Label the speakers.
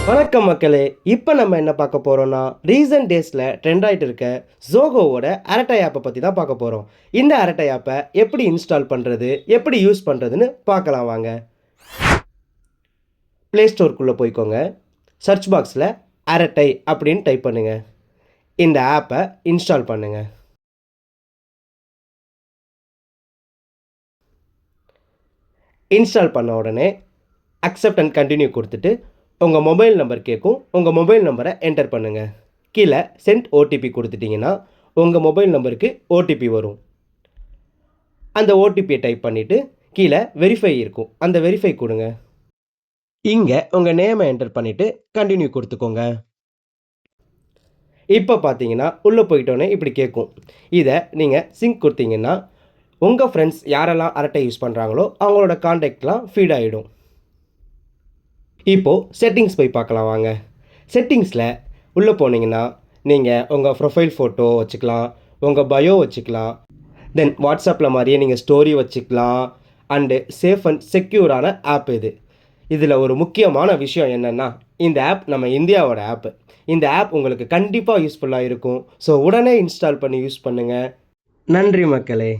Speaker 1: வணக்கம் மக்களே. இப்போ நம்ம என்ன பார்க்க போகிறோம்னா, ரீசன்ட் டேஸில் ட்ரெண்ட் ஆகிட்டு இருக்க ஜோகோவோட அரட்டை ஆப்பை பற்றி தான் பார்க்க போகிறோம். இந்த அரட்டை ஆப்பை எப்படி இன்ஸ்டால் பண்ணுறது, எப்படி யூஸ் பண்ணுறதுன்னு பார்க்கலாம் வாங்க. ப்ளே ஸ்டோருக்குள்ளே போய்க்கோங்க. சர்ச் பாக்ஸில் அரட்டை அப்படின்னு டைப் பண்ணுங்கள். இந்த ஆப்பை இன்ஸ்டால் பண்ணுங்கள். இன்ஸ்டால் பண்ண உடனே அக்செப்ட் அண்ட் கண்டினியூ கொடுத்துட்டு உங்கள் மொபைல் நம்பர் கேட்கும். உங்கள் மொபைல் நம்பரை என்டர் பண்ணுங்கள். கீழே சென்ட் ஓடிபி கொடுத்துட்டிங்கன்னா உங்கள் மொபைல் நம்பருக்கு ஓடிபி வரும். அந்த ஓடிபியை டைப் பண்ணிவிட்டு கீழே வெரிஃபை இருக்கும், அந்த வெரிஃபை கொடுங்க. இங்கே உங்கள் நேமை என்டர் பண்ணிவிட்டு கண்டினியூ கொடுத்துக்கோங்க. இப்போ பார்த்தீங்கன்னா உள்ளே போயிட்டோன்னே இப்படி கேட்கும். இதை நீங்கள் சிங்க் கொடுத்தீங்கன்னா உங்கள் ஃப்ரெண்ட்ஸ் யாரெல்லாம் அரட்டை யூஸ் பண்ணுறாங்களோ அவங்களோட கான்டாக்ட்லாம் ஃபீட் ஆகிடும். இப்போது செட்டிங்ஸ் போய் பார்க்கலாம் வாங்க. செட்டிங்ஸில் உள்ளே போனீங்கன்னா நீங்கள் உங்கள் ப்ரொஃபைல் ஃபோட்டோ வச்சுக்கலாம், உங்கள் பயோ வச்சுக்கலாம், தென் வாட்ஸ்அப்பில் மாதிரியே நீங்கள் ஸ்டோரி வச்சுக்கலாம். அண்டு சேஃப் அண்ட் செக்யூரான ஆப் இது. இதில் ஒரு முக்கியமான விஷயம் என்னென்னா, இந்த ஆப் நம்ம இந்தியாவோட ஆப்பு. இந்த ஆப் உங்களுக்கு கண்டிப்பாக யூஸ்ஃபுல்லாக இருக்கும். ஸோ உடனே இன்ஸ்டால் பண்ணி யூஸ் பண்ணுங்கள். நன்றி மக்களே.